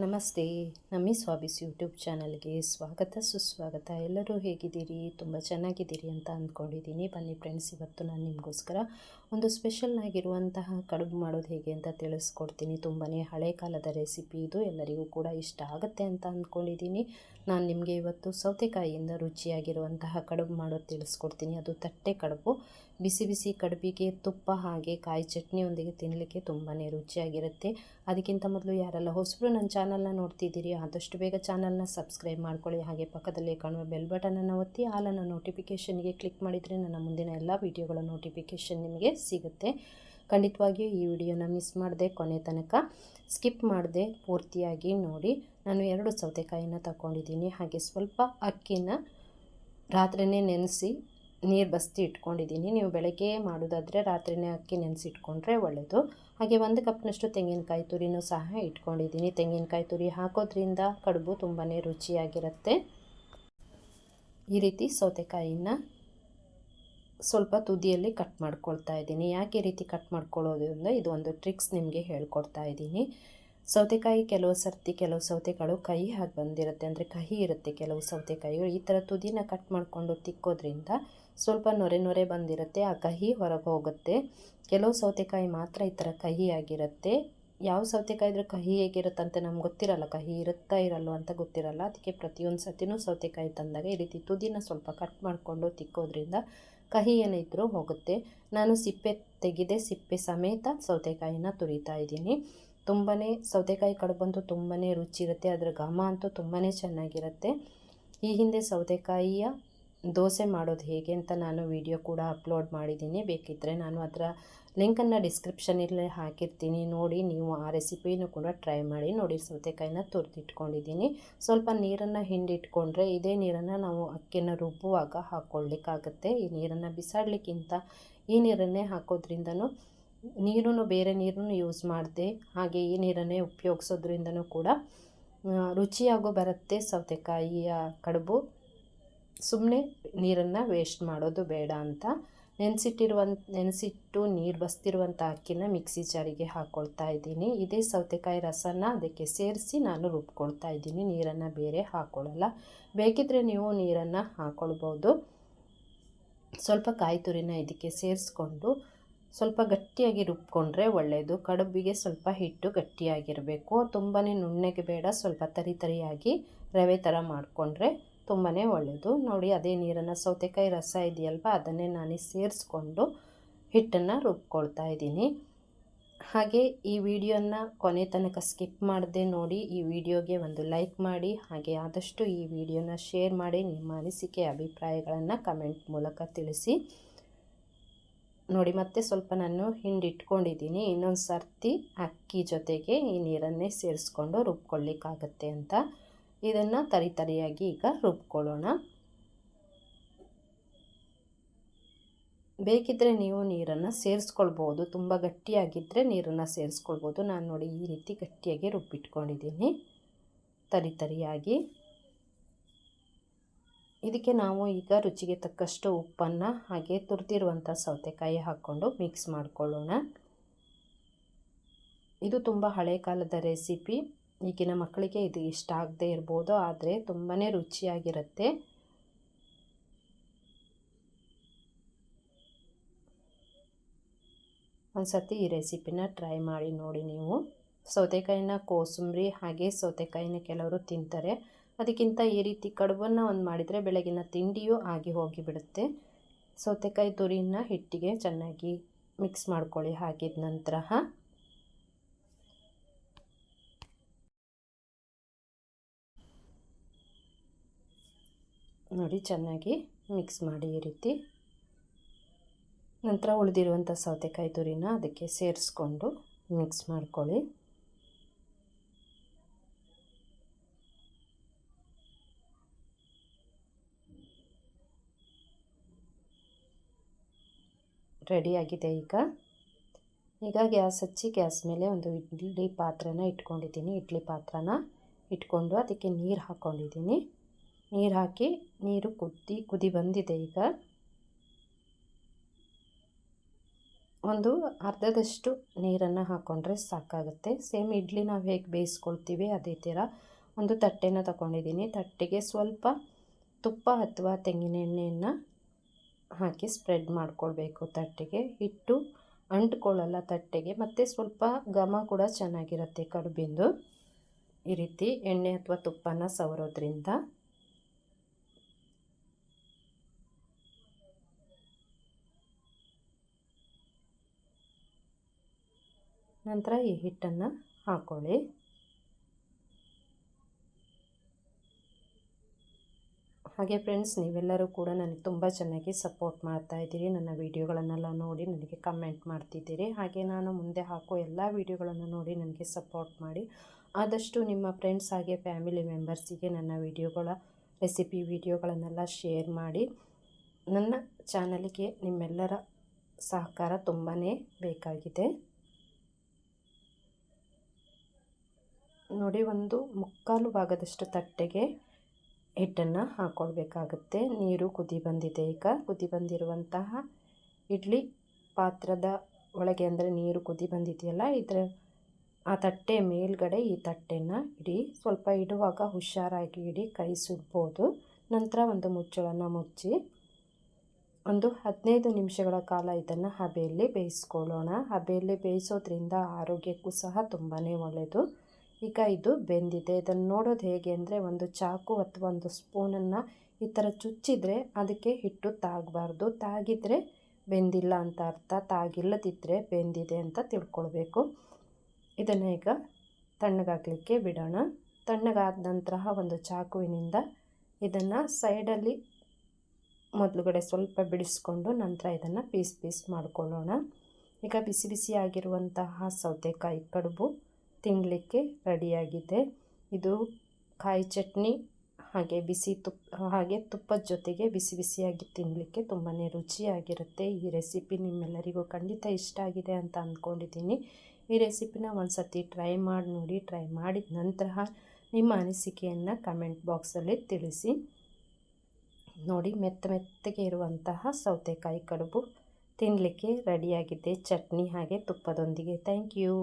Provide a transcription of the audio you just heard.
ನಮಸ್ತೆ. ನಮ್ಮಿ ಸ್ವಾಬಿಸ್ ಯೂಟ್ಯೂಬ್ ಚಾನಲ್ಗೆ ಸ್ವಾಗತ ಸುಸ್ವಾಗತ. ಎಲ್ಲರೂ ಹೇಗಿದ್ದೀರಿ? ತುಂಬ ಚೆನ್ನಾಗಿದ್ದೀರಿ ಅಂತ ಅಂದ್ಕೊಂಡಿದ್ದೀನಿ. ಬನ್ನಿ ಫ್ರೆಂಡ್ಸ್, ಇವತ್ತು ನಾನು ನಿಮಗೋಸ್ಕರ ಒಂದು ಸ್ಪೆಷಲ್ ಆಗಿರುವಂತಹ ಕಡುಬು ಮಾಡೋದು ಹೇಗೆ ಅಂತ ತಿಳಿಸ್ಕೊಡ್ತೀನಿ. ತುಂಬಾ ಹಳೆ ಕಾಲದ ರೆಸಿಪಿ ಇದು, ಎಲ್ಲರಿಗೂ ಕೂಡ ಇಷ್ಟ ಆಗುತ್ತೆ ಅಂತ ಅಂದ್ಕೊಂಡಿದ್ದೀನಿ. ನಾನು ನಿಮಗೆ ಇವತ್ತು ಸೌತೆಕಾಯಿಯಿಂದ ರುಚಿಯಾಗಿರುವಂತಹ ಕಡುಬು ಮಾಡೋದು ತಿಳಿಸ್ಕೊಡ್ತೀನಿ. ಅದು ತಟ್ಟೆ ಕಡುಬು. ಬಿಸಿ ಬಿಸಿ ಕಡುಬಿಗೆ ತುಪ್ಪ ಹಾಗೆ ಕಾಯಿ ಚಟ್ನಿಯೊಂದಿಗೆ ತಿನ್ನಲಿಕ್ಕೆ ತುಂಬಾ ರುಚಿಯಾಗಿರುತ್ತೆ. ಅದಕ್ಕಿಂತ ಮೊದಲು ಯಾರೆಲ್ಲ ಹೊಸಬರು ನನ್ನ ಚಾನಲ್ನ ನೋಡ್ತಿದ್ದೀರಿ, ಆದಷ್ಟು ಬೇಗ ಚಾನಲ್ನ ಸಬ್ಸ್ಕ್ರೈಬ್ ಮಾಡ್ಕೊಳ್ಳಿ. ಹಾಗೆ ಪಕ್ಕದಲ್ಲಿ ಕಾಣುವ ಬೆಲ್ ಬಟನನ್ನು ಒತ್ತಿ ಆಲನ್ನು ನೋಟಿಫಿಕೇಷನ್ಗೆ ಕ್ಲಿಕ್ ಮಾಡಿದರೆ ನನ್ನ ಮುಂದಿನ ಎಲ್ಲ ವೀಡಿಯೋಗಳ ನೋಟಿಫಿಕೇಷನ್ ನಿಮಗೆ ಸಿಗುತ್ತೆ. ಖಂಡಿತವಾಗಿಯೂ ಈ ವಿಡಿಯೋನ ಮಿಸ್ ಮಾಡದೆ ಕೊನೆ ತನಕ ಸ್ಕಿಪ್ ಮಾಡದೆ ಪೂರ್ತಿಯಾಗಿ ನೋಡಿ. ನಾನು 2 ಸೌತೆಕಾಯಿನ ತಗೊಂಡಿದ್ದೀನಿ. ಹಾಗೆ ಸ್ವಲ್ಪ ಅಕ್ಕಿನ ರಾತ್ರಿಯೇ ನೆನೆಸಿ ನೀರು ಬಸ್ತಿ ಇಟ್ಕೊಂಡಿದ್ದೀನಿ. ನೀವು ಬೆಳಗ್ಗೆ ಮಾಡೋದಾದರೆ ರಾತ್ರಿಯೇ ಅಕ್ಕಿ ನೆನೆಸಿಟ್ಕೊಂಡ್ರೆ ಒಳ್ಳೆಯದು. ಹಾಗೆ 1 ಕಪ್ನಷ್ಟು ತೆಂಗಿನಕಾಯಿ ತುರಿನೂ ಸಹ ಇಟ್ಕೊಂಡಿದ್ದೀನಿ. ತೆಂಗಿನಕಾಯಿ ತುರಿ ಹಾಕೋದ್ರಿಂದ ಕಡುಬು ತುಂಬಾ ರುಚಿಯಾಗಿರುತ್ತೆ. ಈ ರೀತಿ ಸೌತೆಕಾಯಿನ ಸ್ವಲ್ಪ ತುದಿಯಲ್ಲಿ ಕಟ್ ಮಾಡ್ಕೊಳ್ತಾ ಇದ್ದೀನಿ. ಯಾಕೆ ಈ ರೀತಿ ಕಟ್ ಮಾಡ್ಕೊಳ್ಳೋದು ಅಂದರೆ ಇದು ಒಂದು ಟ್ರಿಕ್ಸ್ ನಿಮಗೆ ಹೇಳ್ಕೊಡ್ತಾ ಇದ್ದೀನಿ. ಸೌತೆಕಾಯಿ ಕೆಲವು ಸೌತೆಕಾಳು ಕಹಿ ಆಗಿ ಬಂದಿರುತ್ತೆ, ಅಂದರೆ ಕಹಿ ಇರುತ್ತೆ ಕೆಲವು ಸೌತೆಕಾಯಿಗಳು. ಈ ಥರ ತುದಿನ ಕಟ್ ಮಾಡಿಕೊಂಡು ತಿಕ್ಕೋದ್ರಿಂದ ಸ್ವಲ್ಪ ನೊರೆ ಬಂದಿರುತ್ತೆ, ಆ ಕಹಿ ಹೊರಗೆ ಹೋಗುತ್ತೆ. ಕೆಲವು ಸೌತೆಕಾಯಿ ಮಾತ್ರ ಈ ಥರ ಕಹಿ ಆಗಿರುತ್ತೆ. ಯಾವ ಸೌತೆಕಾಯಿ ಇದ್ರೆ ಕಹಿ ಹೇಗಿರುತ್ತಂತೆ ನಮ್ಗೆ ಗೊತ್ತಿರಲ್ಲ, ಕಹಿ ಇರುತ್ತಾ ಇರಲ್ಲ ಅಂತ ಗೊತ್ತಿರಲ್ಲ. ಅದಕ್ಕೆ ಪ್ರತಿಯೊಂದು ಸತಿನೂ ಸೌತೆಕಾಯಿ ತಂದಾಗ ಈ ರೀತಿ ತುದಿನ ಸ್ವಲ್ಪ ಕಟ್ ಮಾಡಿಕೊಂಡು ತಿಕ್ಕೋದ್ರಿಂದ ಕಹಿ ಏನಿದ್ರೂ ಹೋಗುತ್ತೆ. ನಾನು ಸಿಪ್ಪೆ ತೆಗೆದೆ ಸಿಪ್ಪೆ ಸಮೇತ ಸೌತೆಕಾಯಿನ ತುರಿತಾ ಇದ್ದೀನಿ. ತುಂಬಾ ಸೌತೆಕಾಯಿ ಕಡುಬಂತೂ ತುಂಬಾ ರುಚಿ ಇರುತ್ತೆ, ಅದರ ಘಮ ಅಂತೂ ತುಂಬಾ ಚೆನ್ನಾಗಿರುತ್ತೆ. ಈ ಹಿಂದೆ ಸೌತೆಕಾಯಿಯ ದೋಸೆ ಮಾಡೋದು ಹೇಗೆ ಅಂತ ನಾನು ವಿಡಿಯೋ ಕೂಡ ಅಪ್ಲೋಡ್ ಮಾಡಿದ್ದೀನಿ. ಬೇಕಿದ್ದರೆ ನಾನು ಅದರ ಲಿಂಕನ್ನು ಡಿಸ್ಕ್ರಿಪ್ಷನಲ್ಲಿ ಹಾಕಿರ್ತೀನಿ, ನೋಡಿ. ನೀವು ಆ ರೆಸಿಪಿನೂ ಕೂಡ ಟ್ರೈ ಮಾಡಿ ನೋಡಿ. ಸೌತೆಕಾಯಿನ ತುರಿದಿಟ್ಕೊಂಡಿದ್ದೀನಿ. ಸ್ವಲ್ಪ ನೀರನ್ನು ಹಿಂಡಿಟ್ಕೊಂಡ್ರೆ ಇದೇ ನೀರನ್ನು ನಾವು ಅಕ್ಕಿನ ರುಬ್ಬುವಾಗ ಹಾಕ್ಕೊಳ್ಳಿಕ್ಕಾಗತ್ತೆ. ಈ ನೀರನ್ನು ಬಿಸಾಡಲಿಕ್ಕಿಂತ ಈ ನೀರನ್ನೇ ಹಾಕೋದ್ರಿಂದನೂ ಬೇರೆ ನೀರನ್ನು ಯೂಸ್ ಮಾಡದೆ ಹಾಗೆ ಈ ನೀರನ್ನೇ ಉಪಯೋಗಿಸೋದ್ರಿಂದನೂ ಕೂಡ ರುಚಿಯಾಗೂ ಬರುತ್ತೆ ಸೌತೆಕಾಯಿಯ ಕಡುಬು. ಸುಮ್ಮನೆ ನೀರನ್ನು ವೇಸ್ಟ್ ಮಾಡೋದು ಬೇಡ ಅಂತ ನೆನೆಸಿಟ್ಟು ನೀರು ಬಸ್ತಿರುವಂಥ ಅಕ್ಕಿನ ಮಿಕ್ಸಿ ಜಾರಿಗೆ ಹಾಕ್ಕೊಳ್ತಾ ಇದ್ದೀನಿ. ಇದೇ ಸೌತೆಕಾಯಿ ರಸನ ಅದಕ್ಕೆ ಸೇರಿಸಿ ನಾನು ರುಬ್ಕೊಳ್ತಾ ಇದ್ದೀನಿ. ನೀರನ್ನು ಬೇರೆ ಹಾಕ್ಕೊಳ್ಳಲ್ಲ. ಬೇಕಿದ್ದರೆ ನೀವು ನೀರನ್ನು ಹಾಕ್ಕೊಳ್ಬೋದು. ಸ್ವಲ್ಪ ಕಾಯಿ ತುರಿನ ಇದಕ್ಕೆ ಸೇರಿಸ್ಕೊಂಡು ಸ್ವಲ್ಪ ಗಟ್ಟಿಯಾಗಿ ರುಬ್ಕೊಂಡ್ರೆ ಒಳ್ಳೆಯದು. ಕಡುಬಿಗೆ ಸ್ವಲ್ಪ ಹಿಟ್ಟು ಗಟ್ಟಿಯಾಗಿರಬೇಕು, ತುಂಬಾ ನುಣ್ಣಗೆ ಬೇಡ. ಸ್ವಲ್ಪ ತರಿಯಾಗಿ ರವೆ ಥರ ಮಾಡಿಕೊಂಡ್ರೆ ತುಂಬಾ ಒಳ್ಳೆಯದು. ನೋಡಿ, ಅದೇ ನೀರನ್ನು ಸೌತೆಕಾಯಿ ರಸ ಇದೆಯಲ್ವ ಅದನ್ನೇ ನಾನು ಸೇರಿಸ್ಕೊಂಡು ಹಿಟ್ಟನ್ನು ರುಬ್ಕೊಳ್ತಾ ಇದ್ದೀನಿ. ಹಾಗೆ ಈ ವಿಡಿಯೋನ ಕೊನೆ ತನಕ ಸ್ಕಿಪ್ ಮಾಡದೆ ನೋಡಿ. ಈ ವಿಡಿಯೋಗೆ ಒಂದು ಲೈಕ್ ಮಾಡಿ, ಹಾಗೆ ಆದಷ್ಟು ಈ ವಿಡಿಯೋನ ಶೇರ್ ಮಾಡಿ. ನಿಮ್ಮ ಅನಿಸಿಕೆ ಅಭಿಪ್ರಾಯಗಳನ್ನು ಕಮೆಂಟ್ ಮೂಲಕ ತಿಳಿಸಿ ನೋಡಿ. ಮತ್ತೆ ಸ್ವಲ್ಪ ನಾನು ಹಿಂಡಿಟ್ಕೊಂಡಿದ್ದೀನಿ. ಇನ್ನೊಂದು ಸರ್ತಿ ಅಕ್ಕಿ ಜೊತೆಗೆ ಈ ನೀರನ್ನೇ ಸೇರಿಸ್ಕೊಂಡು ರುಬ್ಕೊಳ್ಳಿಕ್ಕಾಗತ್ತೆ ಅಂತ ಇದನ್ನು ತರಿಯಾಗಿ ಈಗ ರುಬ್ಕೊಳ್ಳೋಣ. ಬೇಕಿದ್ದರೆ ನೀವು ನೀರನ್ನು ಸೇರಿಸ್ಕೊಳ್ಬೋದು, ತುಂಬ ಗಟ್ಟಿಯಾಗಿದ್ದರೆ ನೀರನ್ನು ಸೇರಿಸ್ಕೊಳ್ಬೋದು. ನಾನು ನೋಡಿ ಈ ರೀತಿ ಗಟ್ಟಿಯಾಗಿ ರುಬ್ಬಿಟ್ಕೊಂಡಿದ್ದೀನಿ ತರಿಯಾಗಿ. ಇದಕ್ಕೆ ನಾವು ಈಗ ರುಚಿಗೆ ತಕ್ಕಷ್ಟು ಉಪ್ಪನ್ನು ಹಾಗೆ ತುರಿದಿರುವಂಥ ಸೌತೆಕಾಯಿ ಹಾಕ್ಕೊಂಡು ಮಿಕ್ಸ್ ಮಾಡಿಕೊಳ್ಳೋಣ. ಇದು ತುಂಬ ಹಳೆ ಕಾಲದ ರೆಸಿಪಿ. ಈಗಿನ ಮಕ್ಕಳಿಗೆ ಇದು ಇಷ್ಟ ಆಗದೆ ಇರ್ಬೋದು, ಆದರೆ ತುಂಬಾ ರುಚಿಯಾಗಿರುತ್ತೆ. ಒಂದು ಸತಿ ಈ ರೆಸಿಪಿನ ಟ್ರೈ ಮಾಡಿ ನೋಡಿ. ನೀವು ಸೌತೆಕಾಯಿನ ಕೋಸಂಬರಿ ಹಾಗೆ ಸೌತೆಕಾಯಿನ ಕೆಲವರು ತಿಂತಾರೆ. ಅದಕ್ಕಿಂತ ಈ ರೀತಿ ಕಡುಬನ್ನು ಒಂದು ಮಾಡಿದರೆ ಬೆಳಗಿನ ತಿಂಡಿಯೂ ಆಗಿ ಹೋಗಿಬಿಡುತ್ತೆ. ಸೌತೆಕಾಯಿ ತುರಿನ ಹಿಟ್ಟಿಗೆ ಚೆನ್ನಾಗಿ ಮಿಕ್ಸ್ ಮಾಡ್ಕೊಳ್ಳಿ. ಹಾಕಿದ ನಂತರ ನೋಡಿ ಚೆನ್ನಾಗಿ ಮಿಕ್ಸ್ ಮಾಡಿ ಈ ರೀತಿ. ನಂತರ ಉಳಿದಿರುವಂಥ ಸೌತೆಕಾಯಿ ತುರಿನ ಅದಕ್ಕೆ ಸೇರಿಸ್ಕೊಂಡು ಮಿಕ್ಸ್ ಮಾಡ್ಕೊಳ್ಳಿ. ರೆಡಿಯಾಗಿದೆ. ಈಗ ಗ್ಯಾಸ್ ಹಚ್ಚಿ ಗ್ಯಾಸ್ ಮೇಲೆ ಒಂದು ಇಡ್ಲಿ ಪಾತ್ರನ ಇಟ್ಕೊಂಡಿದ್ದೀನಿ. ಇಡ್ಲಿ ಪಾತ್ರನ ಇಟ್ಕೊಂಡು ಅದಕ್ಕೆ ನೀರು ಹಾಕ್ಕೊಂಡಿದ್ದೀನಿ. ನೀರು ಹಾಕಿ ನೀರು ಕುದಿ ಬಂದಿದೆ. ಈಗ ಒಂದು ಅರ್ಧದಷ್ಟು ನೀರನ್ನು ಹಾಕ್ಕೊಂಡ್ರೆ ಸಾಕಾಗುತ್ತೆ. ಸೇಮ್ ಇಡ್ಲಿ ನಾವು ಹೇಗೆ ಬೇಯಿಸ್ಕೊಳ್ತೀವಿ ಅದೇ ಥರ ಒಂದು ತಟ್ಟೆನ ತಗೊಂಡಿದ್ದೀನಿ. ತಟ್ಟೆಗೆ ಸ್ವಲ್ಪ ತುಪ್ಪ ಅಥವಾ ತೆಂಗಿನ ಎಣ್ಣೆಯನ್ನು ಹಾಕಿ ಸ್ಪ್ರೆಡ್ ಮಾಡ್ಕೊಳ್ಬೇಕು. ತಟ್ಟೆಗೆ ಹಿಟ್ಟು ಅಂಟ್ಕೊಳ್ಳಲ್ಲ ತಟ್ಟೆಗೆ, ಮತ್ತು ಸ್ವಲ್ಪ ಘಮ ಕೂಡ ಚೆನ್ನಾಗಿರುತ್ತೆ ಕಡುಬಿಂದು. ಈ ರೀತಿ ಎಣ್ಣೆ ಅಥವಾ ತುಪ್ಪನ ಸವರೋದ್ರಿಂದ ನಂತರ ಈ ಹಿಟ್ಟನ್ನು ಹಾಕ್ಕೊಳ್ಳಿ. ಹಾಗೆ ಫ್ರೆಂಡ್ಸ್, ನೀವೆಲ್ಲರೂ ಕೂಡ ನನಗೆ ತುಂಬ ಚೆನ್ನಾಗಿ ಸಪೋರ್ಟ್ ಮಾಡ್ತಾಯಿದ್ದೀರಿ. ನನ್ನ ವೀಡಿಯೋಗಳನ್ನೆಲ್ಲ ನೋಡಿ ನನಗೆ ಕಮೆಂಟ್ ಮಾಡ್ತಿದ್ದೀರಿ. ಹಾಗೆ ನಾನು ಮುಂದೆ ಹಾಕೋ ಎಲ್ಲ ವೀಡಿಯೋಗಳನ್ನು ನೋಡಿ ನನಗೆ ಸಪೋರ್ಟ್ ಮಾಡಿ. ಆದಷ್ಟು ನಿಮ್ಮ ಫ್ರೆಂಡ್ಸ್ ಹಾಗೆ ಫ್ಯಾಮಿಲಿ ಮೆಂಬರ್ಸಿಗೆ ನನ್ನ ರೆಸಿಪಿ ವೀಡಿಯೋಗಳನ್ನೆಲ್ಲ ಶೇರ್ ಮಾಡಿ. ನನ್ನ ಚಾನಲ್ಗೆ ನಿಮ್ಮೆಲ್ಲರ ಸಹಕಾರ ತುಂಬಾ ಬೇಕಾಗಿದೆ. ನೋಡಿ, ಒಂದು ಮುಕ್ಕಾಲು ಭಾಗದಷ್ಟು ತಟ್ಟೆಗೆ ಹಿಟ್ಟನ್ನು ಹಾಕ್ಕೊಳ್ಬೇಕಾಗುತ್ತೆ. ನೀರು ಕುದಿ ಬಂದಿದೆ. ಈಗ ಕುದಿ ಬಂದಿರುವಂತಹ ಇಡ್ಲಿ ಪಾತ್ರದ ಒಳಗೆ, ಅಂದರೆ ನೀರು ಕುದಿ ಬಂದಿದೆಯಲ್ಲ, ಆ ತಟ್ಟೆ ಮೇಲ್ಗಡೆ ಈ ತಟ್ಟೆನ ಇಡಿ. ಸ್ವಲ್ಪ ಇಡುವಾಗ ಹುಷಾರಾಗಿ ಇಡಿ, ಕೈ ಸುಡ್ಬೋದು. ನಂತರ ಒಂದು ಮುಚ್ಚಳನ ಮುಚ್ಚಿ ಒಂದು 15 ನಿಮಿಷಗಳ ಕಾಲ ಇದನ್ನು ಹಬೆಯಲ್ಲಿ ಬೇಯಿಸ್ಕೊಳ್ಳೋಣ. ಹಬೆಯಲ್ಲಿ ಬೇಯಿಸೋದ್ರಿಂದ ಆರೋಗ್ಯಕ್ಕೂ ಸಹ ತುಂಬಾ ಒಳ್ಳೆಯದು. ಈಗ ಇದು ಬೆಂದಿದೆ. ಇದನ್ನು ನೋಡೋದು ಹೇಗೆ ಅಂದರೆ, ಒಂದು ಚಾಕು ಅಥವಾ ಒಂದು ಸ್ಪೂನನ್ನು ಈ ಥರ ಚುಚ್ಚಿದರೆ ಅದಕ್ಕೆ ಹಿಟ್ಟು ತಾಗಬಾರ್ದು. ತಾಗಿದರೆ ಬೆಂದಿಲ್ಲ ಅಂತ ಅರ್ಥ, ತಾಗಿಲ್ಲದಿದ್ದರೆ ಬೆಂದಿದೆ ಅಂತ ತಿಳ್ಕೊಳ್ಬೇಕು. ಇದನ್ನು ಈಗ ತಣ್ಣಗಾಗಲಿಕ್ಕೆ ಬಿಡೋಣ. ತಣ್ಣಗಾದ ನಂತರ ಒಂದು ಚಾಕುವಿನಿಂದ ಇದನ್ನು ಸೈಡಲ್ಲಿ ಮೊದಲುಗಡೆ ಸ್ವಲ್ಪ ಬಿಡಿಸ್ಕೊಂಡು ನಂತರ ಇದನ್ನು ಪೀಸ್ ಮಾಡ್ಕೊಳ್ಳೋಣ. ಈಗ ಬಿಸಿ ಬಿಸಿಯಾಗಿರುವಂತಹ ಸೌತೆಕಾಯಿ ಕಡುಬು ತಿನ್ನಲಿಕ್ಕೆ ರೆಡಿಯಾಗಿದೆ. ಇದು ಕಾಯಿ ಚಟ್ನಿ ಹಾಗೆ ತುಪ್ಪದ ಜೊತೆಗೆ ಬಿಸಿ ಬಿಸಿಯಾಗಿ ತಿನ್ನಲಿಕ್ಕೆ ತುಂಬಾ ರುಚಿಯಾಗಿರುತ್ತೆ. ಈ ರೆಸಿಪಿ ನಿಮ್ಮೆಲ್ಲರಿಗೂ ಖಂಡಿತ ಇಷ್ಟ ಆಗಿದೆ ಅಂತ ಅಂದ್ಕೊಂಡಿದ್ದೀನಿ. ಈ ರೆಸಿಪಿನ ಒಂದು ಸತಿ ಟ್ರೈ ಮಾಡಿ ನೋಡಿ. ಟ್ರೈ ಮಾಡಿದ ನಂತರ ನಿಮ್ಮ ಅನಿಸಿಕೆಯನ್ನು ಕಮೆಂಟ್ ಬಾಕ್ಸಲ್ಲಿ ತಿಳಿಸಿ. ನೋಡಿ, ಮೆತ್ತಗೆ ಇರುವಂತಹ ಸೌತೆಕಾಯಿ ಕಡುಬು ತಿನ್ನಲಿಕ್ಕೆ ರೆಡಿಯಾಗಿದೆ, ಚಟ್ನಿ ಹಾಗೆ ತುಪ್ಪದೊಂದಿಗೆ. Thank you.